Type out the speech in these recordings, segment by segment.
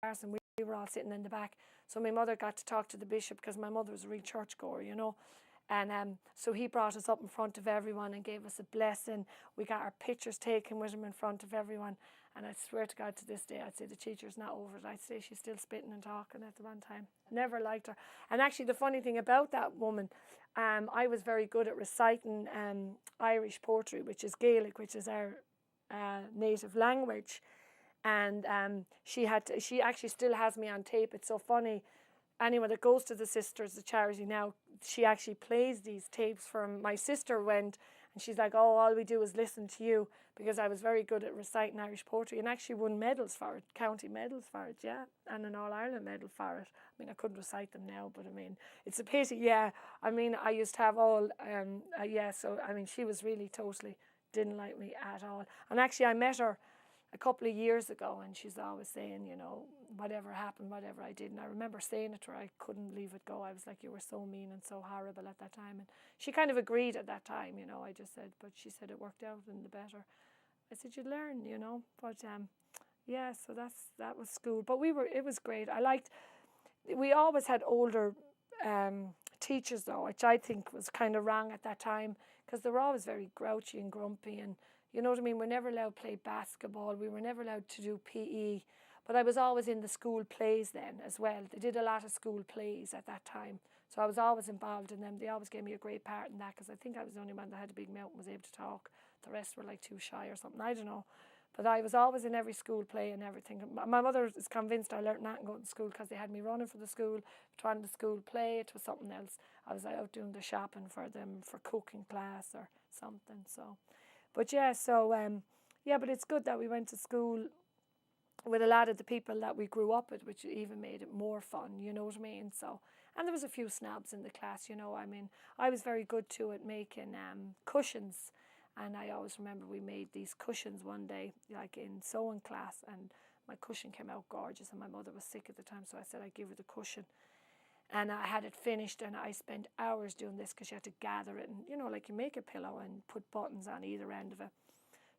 and we were all sitting in the back. So my mother got to talk to the bishop because my mother was a real churchgoer, you know. And so he brought us up in front of everyone and gave us a blessing. We got our pictures taken with him in front of everyone. And I swear to God, to this day, I'd say the teacher's not over it. I'd say she's still spitting and talking at the one time. Never liked her. And actually, the funny thing about that woman, I was very good at reciting Irish poetry, which is Gaelic, which is our native language. And she actually still has me on tape. It's so funny. Anyone that goes to the Sisters, the charity now, she actually plays these tapes for 'em. My sister went and she's like, oh, all we do is listen to you, because I was very good at reciting Irish poetry and actually won medals for it, county medals for it, yeah, and an All-Ireland medal for it. I mean, I couldn't recite them now, but I mean, it's a pity, yeah. I mean, I used to have all, yeah, so I mean, she was really totally didn't like me at all. And actually, I met her a couple of years ago, and she's always saying, you know, whatever happened, whatever I did. And I remember saying it to her, I couldn't leave it go. I was like, you were so mean and so horrible at that time. And she kind of agreed at that time, you know. I just said, but she said it worked out in the better. I said, you'd learn, you know. But yeah, so that was school. But it was great. We always had older teachers though, which I think was kind of wrong at that time, because they were always very grouchy and grumpy, and you know what I mean, we're never allowed to play basketball, we were never allowed to do PE, but I was always in the school plays then as well. They did a lot of school plays at that time, so I was always involved in them. They always gave me a great part in that, because I think I was the only one that had a big mouth and was able to talk. The rest were like too shy or something, I don't know. But I was always in every school play and everything. My mother is convinced I learnt that and going to school, because they had me running for the school, trying the school play. It was something else. I was out doing the shopping for them for cooking class or something. So, but yeah, so yeah, but it's good that we went to school with a lot of the people that we grew up with, which even made it more fun, you know what I mean? So, and there was a few snobs in the class, you know. I mean, I was very good too at making cushions. And I always remember we made these cushions one day, like in sewing class, and my cushion came out gorgeous, and my mother was sick at the time, so I said I'd give her the cushion. And I had it finished, and I spent hours doing this, because you had to gather it, and you know, like you make a pillow and put buttons on either end of it.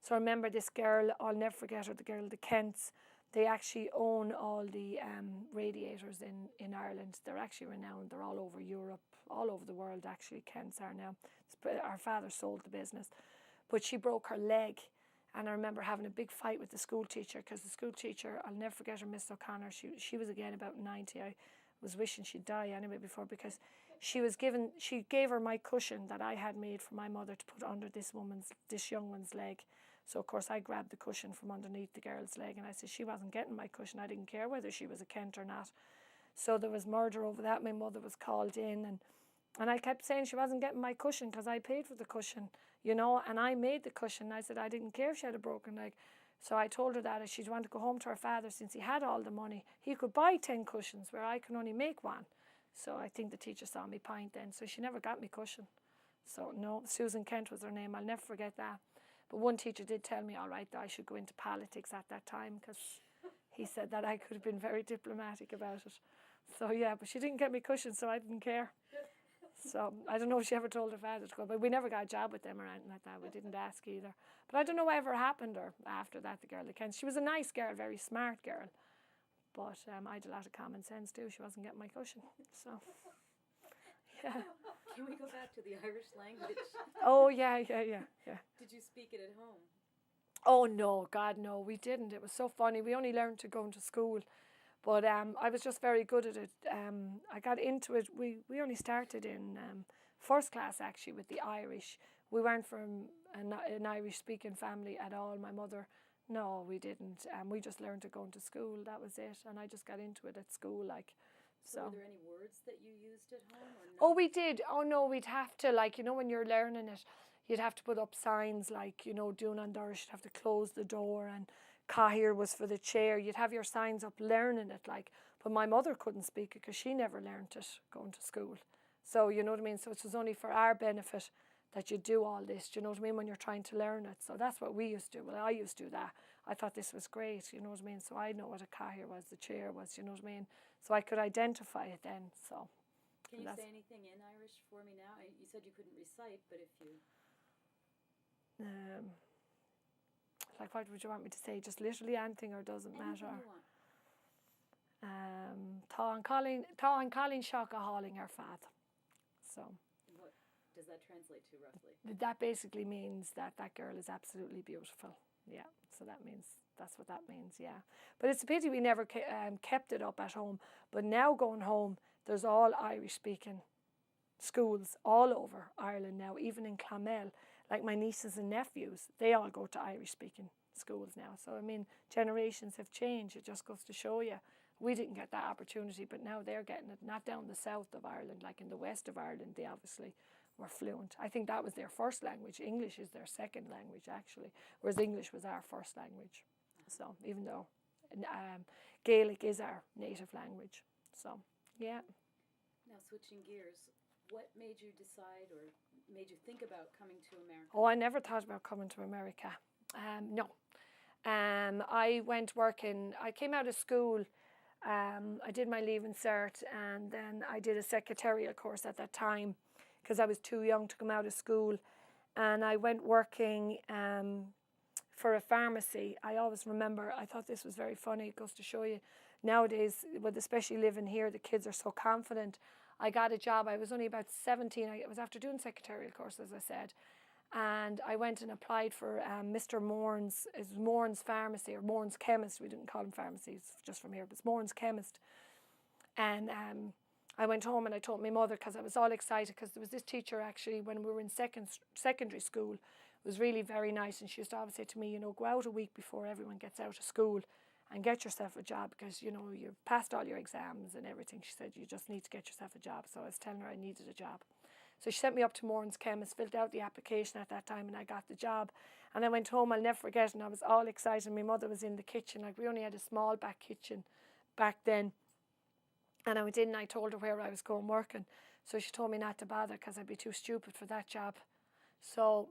So I remember this girl, I'll never forget her, the girl, the Kents. They actually own all the radiators in Ireland. They're actually renowned. They're all over Europe, all over the world actually, Kents are now. Our father sold the business. But she broke her leg, and I remember having a big fight with the school teacher, because the school teacher, I'll never forget her, Miss O'Connor, she was again about 90. I was wishing she'd die anyway before, because she gave her my cushion that I had made for my mother to put under this young one's leg. So of course I grabbed the cushion from underneath the girl's leg, and I said she wasn't getting my cushion. I didn't care whether she was a Kent or not. So there was murder over that. My mother was called in, and I kept saying she wasn't getting my cushion, because I paid for the cushion, you know, and I made the cushion. I said I didn't care if she had a broken leg. So I told her that if she'd want to go home to her father, since he had all the money, he could buy 10 cushions where I can only make one. So I think the teacher saw me point then, so she never got me cushion. So no, Susan Kent was her name, I'll never forget that. But one teacher did tell me, all right, that I should go into politics at that time, because he said that I could have been very diplomatic about it. So yeah, but she didn't get me cushion, so I didn't care. So I don't know if she ever told her father to go, but we never got a job with them or anything like that. We didn't ask either. But I don't know what ever happened to her after that, the girl that Kent. She was a nice girl, very smart girl. But I had a lot of common sense too. She wasn't getting my cushion. So, yeah. Can we go back to the Irish language? Oh, yeah. Did you speak it at home? Oh, no, God, no, we didn't. It was so funny. We only learned to go into school. But I was just very good at it. I got into it. We only started in first class, actually, with the Irish. We weren't from an Irish-speaking family at all. My mother, no, we didn't. We just learned to go into school. That was it. And I just got into it at school, like. So were there any words that you used at home? Or no? Oh, we did. Oh, no, we'd have to, like, you know, when you're learning it, you'd have to put up signs like, you know, Dún an Doris, you'd have to close the door, and Cahir was for the chair. You'd have your signs up learning it, like. But my mother couldn't speak it because she never learnt it going to school. So, you know what I mean? So it was only for our benefit that you do all this, do you know what I mean, when you're trying to learn it. So that's what we used to do. Well, I used to do that. I thought this was great, you know what I mean? So I know what a Cahir was, the chair was, you know what I mean? So I could identify it then, so. Can you say anything in Irish for me now? You said you couldn't recite, but if you... Like, what would you want me to say? Just literally anything, or doesn't Anything matter? You want. Tá an Colin Shock a hauling our father. So What does that translate to roughly? that basically means that that girl is absolutely beautiful. Yeah, so that's what that means, yeah. But it's a pity we never kept it up at home. But now going home, there's all Irish-speaking schools all over Ireland now, even in Clonmel. Like my nieces and nephews, they all go to Irish-speaking schools now. So, I mean, generations have changed. It just goes to show you. We didn't get that opportunity, but now they're getting it. Not down the south of Ireland, like in the west of Ireland, they obviously were fluent. I think that was their first language. English is their second language, actually, whereas English was our first language. So, even though Gaelic is our native language. So, yeah. Now, switching gears, what made you decide or made you think about coming to America? Oh, I never thought about coming to America. No. I went working, I came out of school, I did my Leaving Cert, and then I did a secretarial course at that time because I was too young to come out of school. And I went working for a pharmacy. I always remember, I thought this was very funny. It goes to show you nowadays, with especially living here, the kids are so confident. I got a job. I was only about 17. I was after doing secretarial course, as I said. And I went and applied for Mr. Moran's, it's Moran's Pharmacy, or Moran's Chemist. We didn't call him pharmacy, it's just from here, but it's Moran's Chemist. And I went home and I told my mother, because I was all excited, because there was this teacher actually when we were in secondary school. It was really very nice, and she used to always say to me, you know, go out a week before everyone gets out of school and get yourself a job, because, you know, you've passed all your exams and everything. She said, you just need to get yourself a job. So I was telling her I needed a job. So she sent me up to Moran's Chemist, filled out the application at that time, and I got the job. And I went home, I'll never forget, and I was all excited. My mother was in the kitchen. Like, we only had a small back kitchen back then. And I went in and I told her where I was going working. So she told me not to bother because I'd be too stupid for that job. So,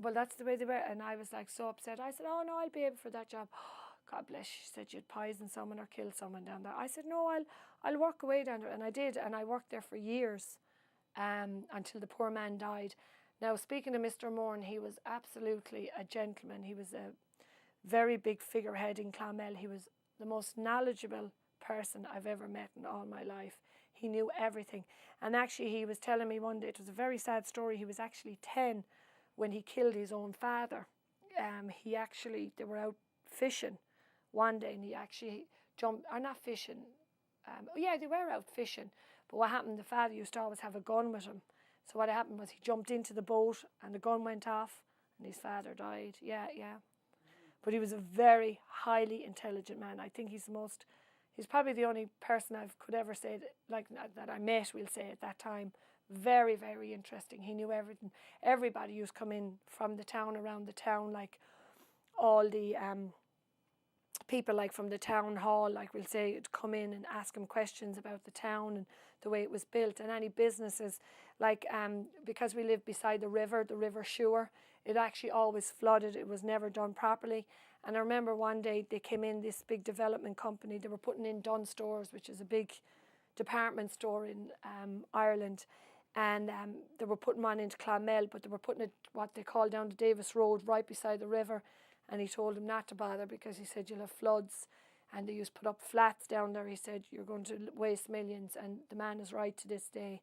well, that's the way they were. And I was like so upset. I said, oh, no, I'll be able for that job. God bless. She said you'd poison someone or kill someone down there. I said, no, I'll work away down there. And I did. And I worked there for years until the poor man died. Now, speaking of Mr. Moran, he was absolutely a gentleman. He was a very big figurehead in Clonmel. He was the most knowledgeable person I've ever met in all my life. He knew everything. And actually, he was telling me one day, it was a very sad story. He was actually 10 when he killed his own father. They were out fishing one day, and he actually jumped, or not fishing. They were out fishing. But what happened, the father used to always have a gun with him. So what happened was he jumped into the boat and the gun went off and his father died. Yeah. But he was a very highly intelligent man. I think he's probably the only person I could ever say that I met, we'll say, at that time. Very, very interesting. He knew everything. Everybody used to come in from the town, around the town, like all the people like from the town hall, like we'll say, would come in and ask him questions about the town and the way it was built, and any businesses, like because we lived beside the river Suir, it actually always flooded. It was never done properly. And I remember one day they came in, this big development company, they were putting in Dunn Stores, which is a big department store in Ireland, and they were putting one into Clonmel, but they were putting it what they call down the Davis Road, right beside the river. And he told them not to bother because he said you'll have floods, and they used to put up flats down there. He said you're going to waste millions, and the man is right to this day.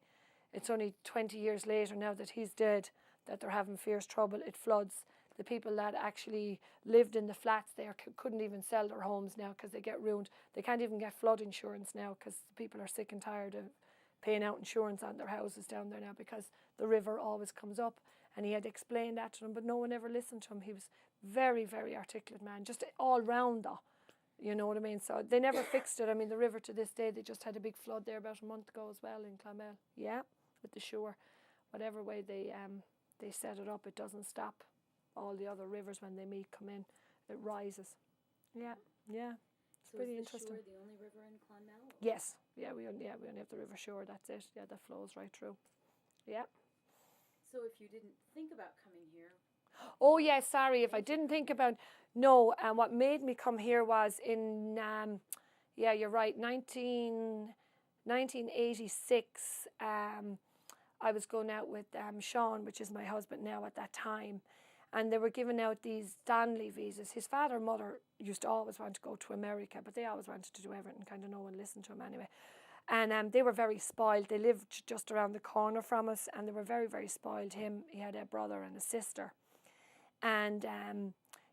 It's only 20 years later now that he's dead that they're having fierce trouble. It floods. The people that actually lived in the flats there couldn't even sell their homes now because they get ruined. They can't even get flood insurance now because people are sick and tired of paying out insurance on their houses down there now because the river always comes up. And he had explained that to them, but no one ever listened to him. He was very, very articulate man, just all round though. You know what I mean? So they never fixed it. I mean, the river to this day, they just had a big flood there about a month ago as well in Clonmel. Yeah, with the Suir. Whatever way they set it up, it doesn't stop. All the other rivers, when they meet, come in, it rises. Yeah. It's pretty interesting. Is the Suir the only river in Clonmel? Or? Yes. Yeah, we only have the River Suir. That's it. Yeah, that flows right through. Yeah. So if you didn't think about coming here... Oh, yeah, sorry. If I didn't think about... No, and what made me come here was in... you're right, 1986. I was going out with Sean, which is my husband now at that time. and they were giving out these Stanley visas. His father and mother used to always want to go to America, but they always wanted to do everything, kind of no one listened to him anyway. And they were very spoiled. They lived just around the corner from us, and they were very, very spoiled. He had a brother and a sister. And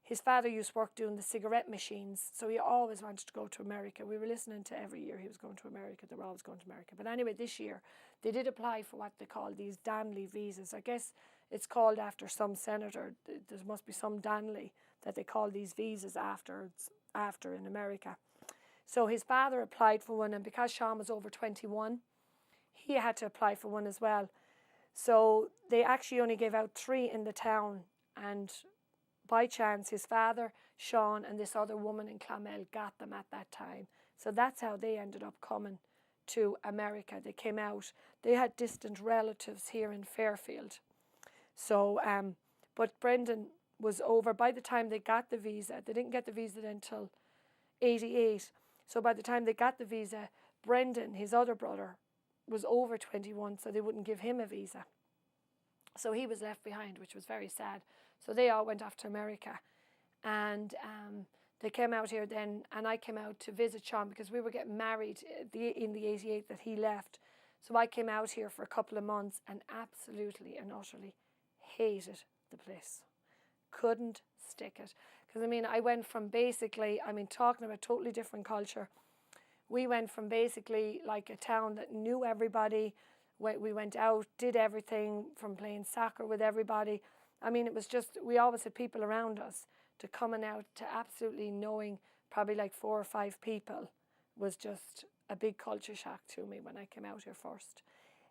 his father used to work doing the cigarette machines, so he always wanted to go to America. We were listening to every year he was going to America. They were always going to America. But anyway, this year, they did apply for what they call these Danley visas. I guess it's called after some senator. There must be some Danley that they call these visas after in America. So his father applied for one, and because Sean was over 21, he had to apply for one as well. So they actually only gave out 3 in the town, and by chance his father, Sean, and this other woman in Clonmel got them at that time. So that's how they ended up coming to America. They came out. They had distant relatives here in Fairfield. So, but Brendan was over by the time they got the visa. They didn't get the visa until 88. So by the time they got the visa, Brendan, his other brother, was over 21, so they wouldn't give him a visa. So he was left behind, which was very sad. So they all went off to America. And they came out here then, and I came out to visit Sean because we were getting married in the 88 that he left. So I came out here for a couple of months and absolutely and utterly hated the place. Couldn't stick it. Because, I mean, I went from basically, I mean, talking about totally different culture. We went from basically like a town that knew everybody. We went out, did everything from playing soccer with everybody. I mean, it was just, we always had people around us, to coming out to absolutely knowing probably like 4 or 5 people was just a big culture shock to me when I came out here first.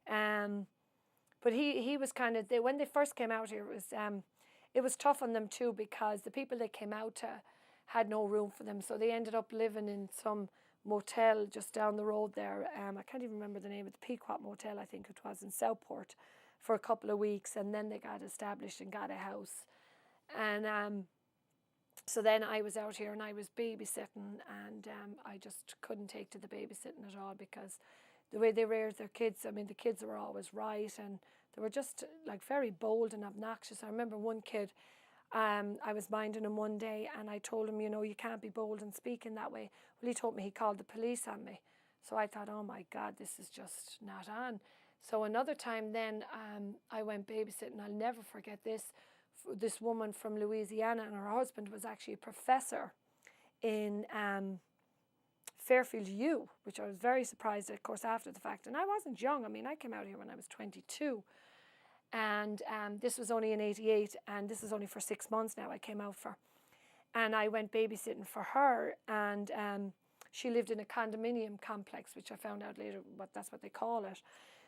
But he was kind of, when they first came out here, it was tough on them too, because the people they came out to had no room for them. So they ended up living in some motel just down the road there. I can't even remember the name of the Pequot Motel, I think it was, in Southport, for a couple of weeks, and then they got established and got a house. And so then I was out here and I was babysitting, and I just couldn't take to the babysitting at all, because the way they reared their kids, I mean, the kids were always right, and they were just like very bold and obnoxious. I remember one kid, I was minding him one day, and I told him, you know, you can't be bold and speak in that way. Well, he told me he called the police on me. So I thought, oh my God, this is just not on. So another time then I went babysitting. I'll never forget this woman from Louisiana, and her husband was actually a professor in Fairfield U, which I was very surprised at, of course, after the fact. And I wasn't young. I mean, I came out here when I was 22. And this was only in 88, and this is only for 6 months now I came out for. And I went babysitting for her, and she lived in a condominium complex, which I found out later that's what they call it.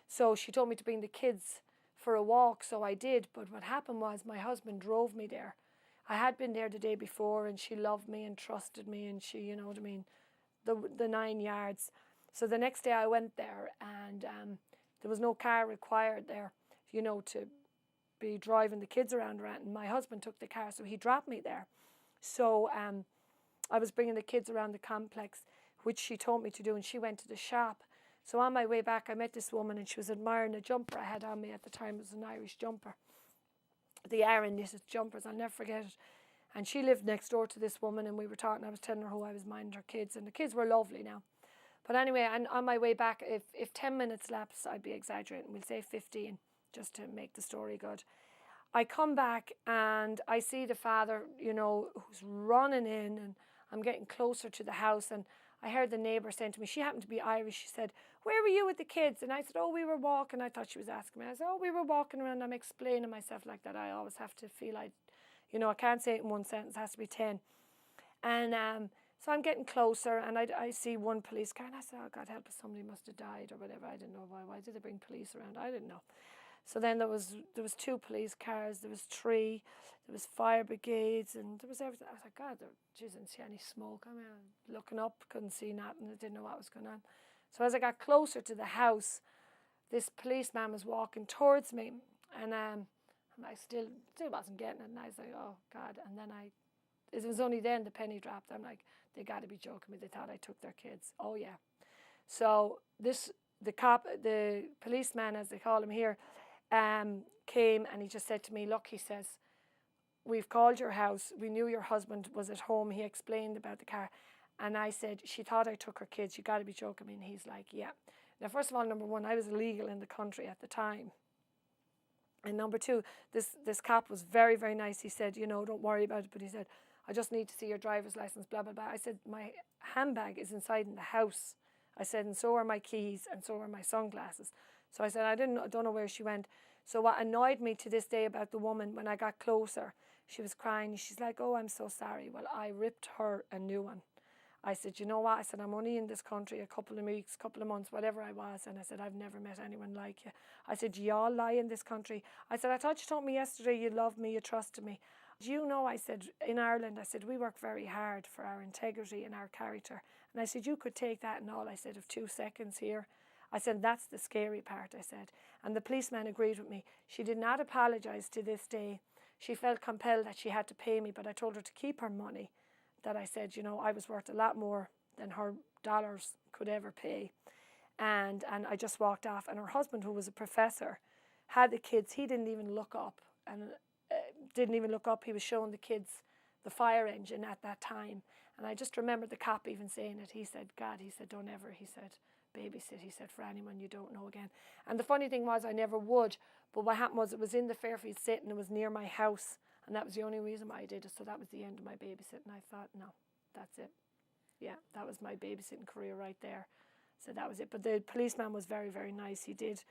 So she told me to bring the kids for a walk, so I did. But what happened was my husband drove me there. I had been there the day before, and she loved me and trusted me, and she, you know what I mean, the 9 yards. So the next day I went there, and there was no car required there, you know, to be driving the kids around. And my husband took the car, so he dropped me there. So I was bringing the kids around the complex, which she told me to do, and she went to the shop. So on my way back, I met this woman, and she was admiring a jumper I had on me at the time. It was an Irish jumper. The Aran knitted jumpers, I'll never forget it. And she lived next door to this woman, and we were talking. I was telling her how I was minding her kids, and the kids were lovely now. But anyway, and on my way back, if 10 minutes lapsed, I'd be exaggerating. We'll say 15, just to make the story good. I come back, and I see the father, you know, who's running in, and I'm getting closer to the house, and I heard the neighbour saying to me, she happened to be Irish, she said, "Where were you with the kids?" And I said, "Oh, we were walking." I thought she was asking me. I said, "Oh, we were walking around." I'm explaining myself like that. I always have to feel I can't say it in one sentence, it has to be 10. And so I'm getting closer, and I see one police car, and I said, "Oh, God help us, somebody must have died or whatever." I didn't know why did they bring police around? I didn't know. So then there was 2 police cars, there was 3, there was fire brigades, and there was everything. I was like, God, geez, I didn't see any smoke. I mean, looking up, couldn't see nothing. I didn't know what was going on. So as I got closer to the house, this policeman was walking towards me, and I still wasn't getting it. And I was like, oh God. And then it was only then the penny dropped. I'm like, they got to be joking me. They thought I took their kids. Oh yeah. So the policeman, as they call him here, came, and he just said to me, "Look," he says, we've called your house. We knew your husband was at home. He explained about the car. And I said, she thought I took her kids. You got to be joking me. And he's like, yeah. Now, first of all, number one, I was illegal in the country at the time. And number two, this cop was very, very nice. He said, you know, don't worry about it. But he said, I just need to see your driver's license, blah, blah, blah. I said, my handbag is inside in the house. I said, and so are my keys, and so are my sunglasses. So I said, I don't know where she went. So what annoyed me to this day about the woman, when I got closer, she was crying. She's like, oh, I'm so sorry. Well, I ripped her a new one. I said, you know what? I said, I'm only in this country a couple of weeks, couple of months, whatever I was. And I said, I've never met anyone like you. I said, you all lie in this country. I said, I thought you told me yesterday you loved me, you trusted me. You know, I said, in Ireland, I said, we work very hard for our integrity and our character. And I said, you could take that and all, I said, of 2 seconds here. I said, that's the scary part, I said. And the policeman agreed with me. She did not apologise to this day. She felt compelled that she had to pay me, but I told her to keep her money. That I said, you know, I was worth a lot more than her dollars could ever pay. And I just walked off. And her husband, who was a professor, had the kids. He didn't even look up. He was showing the kids the fire engine at that time. And I just remember the cop even saying it. He said, God, he said, don't ever, he said, babysit, he said, for anyone you don't know again. And the funny thing was, I never would. But what happened was, it was in the Fairfield State and it was near my house. And that was the only reason why I did it. So that was the end of my babysitting. I thought, no, that's it. Yeah, that was my babysitting career right there. So that was it. But the policeman was very, very nice. He did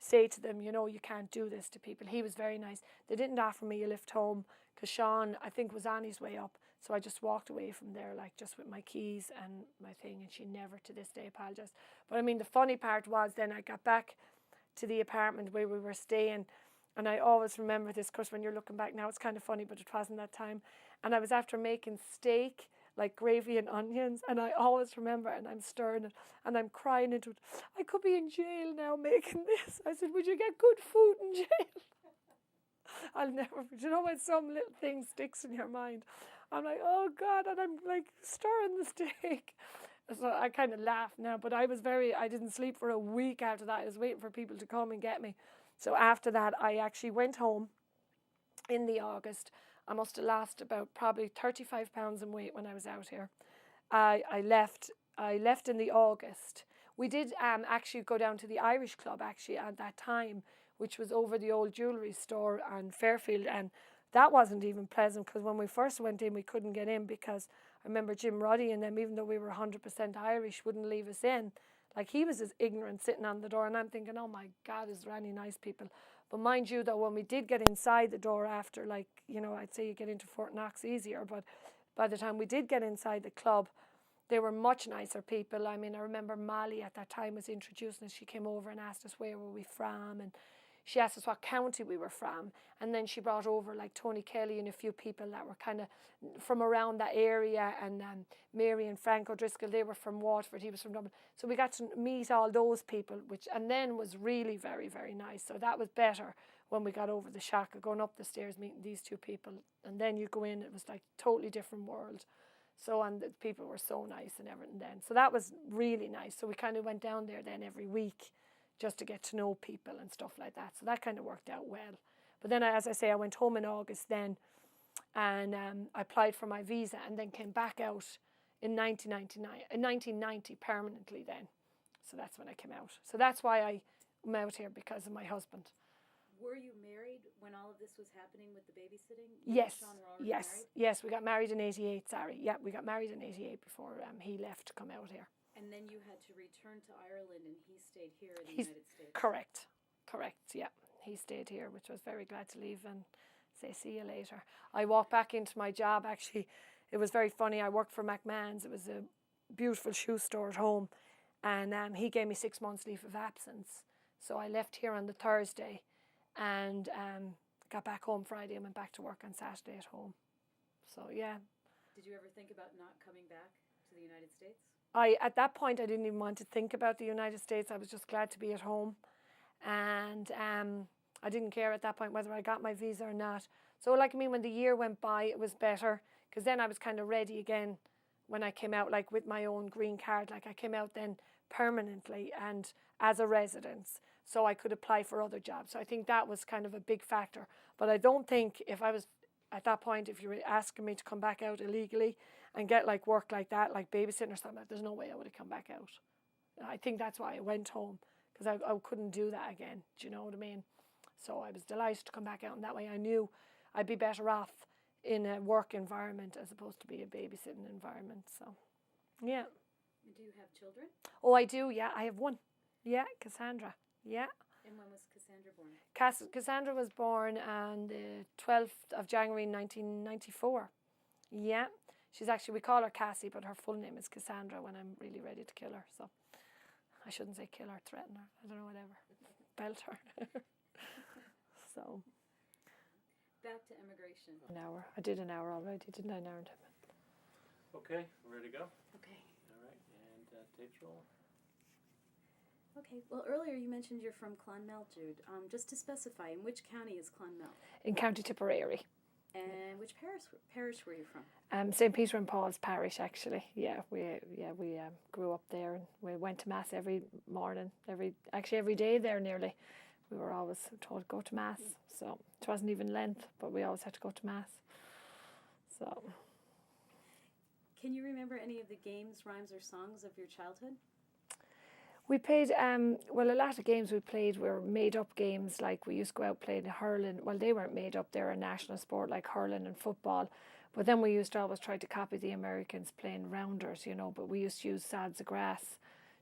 say to them, you know, you can't do this to people. He was very nice. They didn't offer me a lift home because Sean, I think, was on his way up. So I just walked away from there, like, just with my keys and my thing. And she never to this day apologised. But I mean, the funny part was then I got back to the apartment where we were staying. And I always remember this, of course, when you're looking back now, it's kind of funny, but it wasn't that time. And I was after making steak, like gravy and onions, and I always remember, and I'm stirring it, and I'm crying into it. I could be in jail now making this. I said, would you get good food in jail? I'll never, you know when some little thing sticks in your mind? I'm like, oh God, and I'm like stirring the steak. So I kind of laugh now, but I didn't sleep for a week after that. I was waiting for people to come and get me. So after that, I actually went home in the August. I must have lost about probably 35 pounds in weight when I was out here. I left in the August. We did actually go down to the Irish Club actually at that time, which was over the old jewellery store on Fairfield. And that wasn't even pleasant because when we first went in, we couldn't get in because I remember Jim Ruddy and them, even though we were 100% Irish, wouldn't leave us in. Like, he was as ignorant sitting on the door, and I'm thinking, oh my God, is there any nice people? But mind you, though, when we did get inside the door after, like, you know, I'd say you get into Fort Knox easier, but by the time we did get inside the club, they were much nicer people. I mean, I remember Molly at that time was introducing us. She came over and asked us where were we from, and she asked us what county we were from, and then she brought over like Tony Kelly and a few people that were kind of from around that area, and Mary and Frank O'Driscoll, they were from Waterford, he was from Dublin. So we got to meet all those people, and then was really very, very nice. So that was better when we got over the shock of going up the stairs, meeting these two people, and then you go in, it was like totally different world. So, and the people were so nice and everything then. So that was really nice. So we kind of went down there then every week, just to get to know people and stuff like that. So that kind of worked out well. But then, as I say, I went home in August then, and I applied for my visa and then came back out in 1990 permanently then. So that's when I came out. So that's why I'm out here, because of my husband. Were you married when all of this was happening with the babysitting? Yes, Sean were already married? yes. We got married in 88, sorry. Yeah, we got married in 88 before he left to come out here. And then you had to return to Ireland, and he stayed here in the United States. Correct, yeah. He stayed here, which I was very glad to leave and say, see you later. I walked back into my job, actually. It was very funny. I worked for McMahon's. It was a beautiful shoe store at home. And he gave me 6 months leave of absence. So I left here on the Thursday and got back home Friday and went back to work on Saturday at home. So, yeah. Did you ever think about not coming back to the United States? At that point, I didn't even want to think about the United States. I was just glad to be at home. And I didn't care at that point whether I got my visa or not. So, like, I mean, when the year went by, it was better. Because then I was kind of ready again when I came out, like, with my own green card. Like, I came out then permanently and as a residence. so I could apply for other jobs. So I think that was kind of a big factor. But I don't think if I was at that point, if you were asking me to come back out illegally and get like work like that, like babysitting or something, there's no way I would have come back out. I think that's why I went home, because I couldn't do that again. Do you know what I mean? So I was delighted to come back out, and that way I knew I'd be better off in a work environment as opposed to be a babysitting environment. So, yeah. Do you have children? Oh, I do, yeah. I have one. Yeah, Cassandra. Yeah. And when was Cassandra born? Cassandra was born on the 12th of January 1994. Yeah. She's actually, we call her Cassie, but her full name is Cassandra when I'm really ready to kill her. So I shouldn't say kill her, threaten her. I don't know, whatever. Belt her. So. Back to immigration. An hour. I did an hour already, didn't I? An hour and 10 minutes. Okay, ready to go? Okay. All right, and tape's rolling. Okay, well, earlier you mentioned you're from Clonmel, Jude. Just to specify, in which county is Clonmel? In County Tipperary. And which parish were you from? St. Peter and Paul's parish, actually. Yeah, we grew up there, and we went to mass every morning, every day there nearly. We were always told to go to mass, so it wasn't even Lent, but we always had to go to mass. So. Can you remember any of the games, rhymes, or songs of your childhood? We played, well, a lot of games we played were made-up games, like we used to go out playing hurling. Well, they weren't made up, they were a national sport like hurling and football. But then we used to always try to copy the Americans playing rounders, you know, but we used to use sods of grass,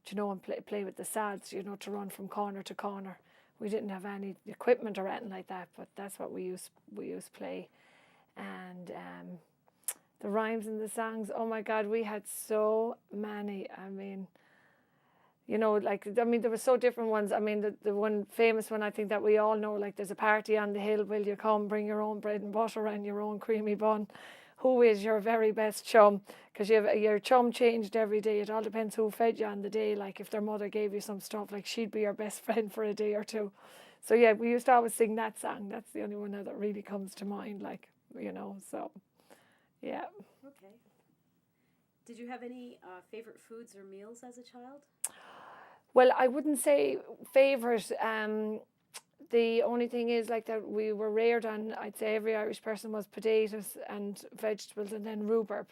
you know, and play with the sods, you know, to run from corner to corner. We didn't have any equipment or anything like that, but that's what we used to play. And the rhymes and the songs, oh my God, we had so many. I mean, you know, like, I mean, there were so different ones. I mean, the one famous one I think that we all know, like, there's a party on the hill, will you come, bring your own bread and butter and your own creamy bun. Who is your very best chum? Because your chum changed every day. It all depends who fed you on the day. Like, if their mother gave you some stuff, like, she'd be your best friend for a day or two. So, yeah, we used to always sing that song. That's the only one now that really comes to mind, like, you know, so, yeah. Okay. Did you have any favorite foods or meals as a child? Well, I wouldn't say favourite. The only thing is, like, that we were reared on, I'd say every Irish person was potatoes and vegetables and then rhubarb.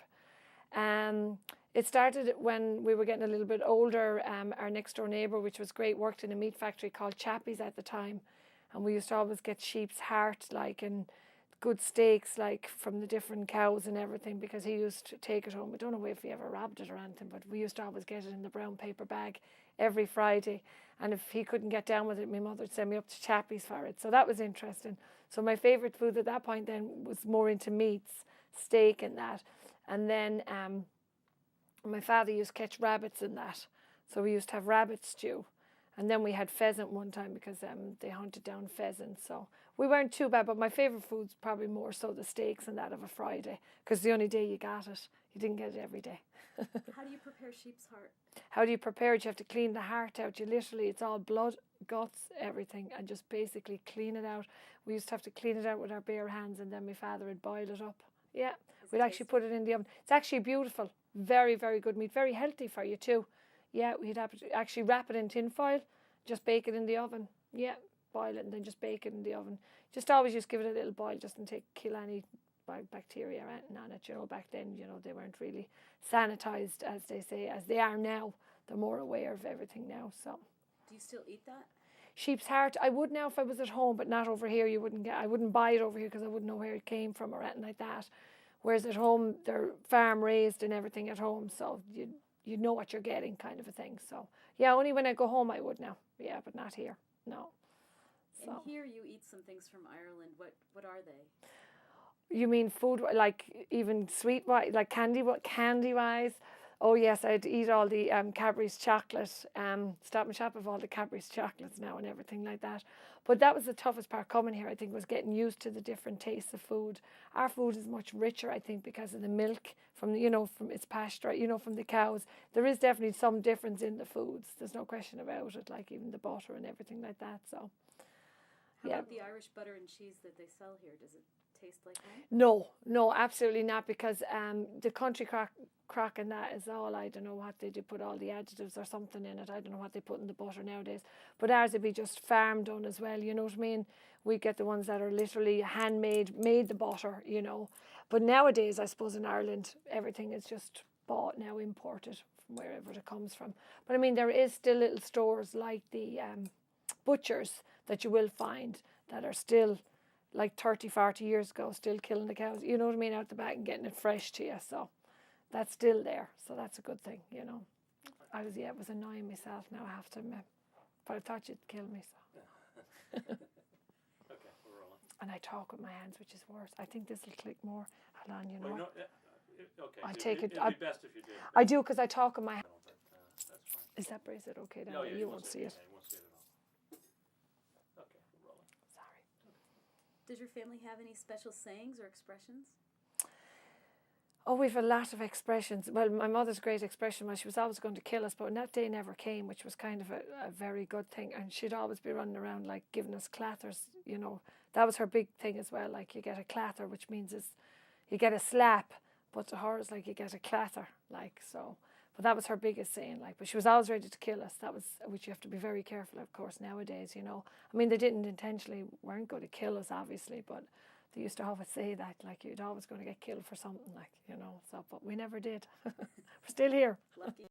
It started when we were getting a little bit older. Our next door neighbour, which was great, worked in a meat factory called Chappie's at the time. And we used to always get sheep's heart, like, and good steaks, like, from the different cows and everything, because he used to take it home. I don't know if he ever robbed it or anything, but we used to always get it in the brown paper bag every Friday. And if he couldn't get down with it, my mother would send me up to Chappie's for it. So that was interesting. So my favourite food at that point then was more into meats, steak and that. And then my father used to catch rabbits in that. So we used to have rabbit stew. And then we had pheasant one time because they hunted down pheasants. So we weren't too bad, but my favourite food's probably more so the steaks and that of a Friday, because the only day you got it, you didn't get it every day. How do you prepare sheep's heart? How do you prepare it? You have to clean the heart out. You literally, it's all blood, guts, everything, and just basically clean it out. We used to have to clean it out with our bare hands, and then my father would boil it up. Yeah, we'd actually put it in the oven. It's actually beautiful. Very, very good meat. Very healthy for you too. Yeah, we'd have to actually wrap it in tin foil, just bake it in the oven. Yeah, boil it and then just bake it in the oven. Just always just give it a little boil just to kill any bacteria or anything on it. You know, back then, you know, they weren't really sanitized, as they say, as they are now. They're more aware of everything now. So, do you still eat that? Sheep's heart, I would now if I was at home, but not over here. I wouldn't buy it over here because I wouldn't know where it came from or anything like that. Whereas at home, they're farm raised and everything at home, so you know what you're getting, kind of a thing. So yeah, only when I go home I would now. Yeah, but not here. No. So. And here you eat some things from Ireland. What are they? You mean food, like even sweet, like candy wise? Oh yes, I'd eat all the Cadbury's chocolate. Stop and Shop of all the Cadbury's chocolates now and everything like that. But that was the toughest part coming here, I think, was getting used to the different tastes of food. Our food is much richer, I think, because of the milk from its pasture, from the cows. There is definitely some difference in the foods. There's no question about it, like even the butter and everything like that. So, How about the Irish butter and cheese that they sell here? Does it taste like home? No, absolutely not, because the country crock and that is all, I don't know what they do, put all the additives or something in it. I don't know what they put in the butter nowadays. But ours would be just farm done as well, you know what I mean? We get the ones that are literally handmade, made the butter, you know. But nowadays, I suppose in Ireland, everything is just bought now, imported from wherever it comes from. But I mean, there is still little stores like the butchers that you will find that are still like 30, 40 years ago, still killing the cows, you know what I mean, out the back and getting it fresh to you. So that's still there. So that's a good thing, you know. It was annoying myself now, I have to admit. But I thought you'd kill me, so. Okay, we're rolling. And I talk with my hands, which is worse. I think this will click more. Hold on, you know. Well, what? no, okay. I'll take it. It'd be best if you did. I do, because I talk with my hands. No, but that's fine. Is that bracelet okay down No, there? yeah, You won't see it. Yeah, you won't see it at all. Okay, we're rolling. Sorry. Does your family have any special sayings or expressions? Oh, we've a lot of expressions. Well, my mother's great expression was she was always going to kill us, but that day never came, which was kind of a very good thing. And she'd always be running around like giving us clatters, you know. That was her big thing as well. Like you get a clatter, which means you get a slap, but to her it's like you get a clatter, like so. But that was her biggest saying, like. But she was always ready to kill us. That was, which you have to be very careful of course, nowadays, you know. I mean, they didn't intentionally, weren't going to kill us, obviously, but they used to always say that, like, you'd always going to get killed for something, like, you know. So, but we never did. We're still here. Lucky.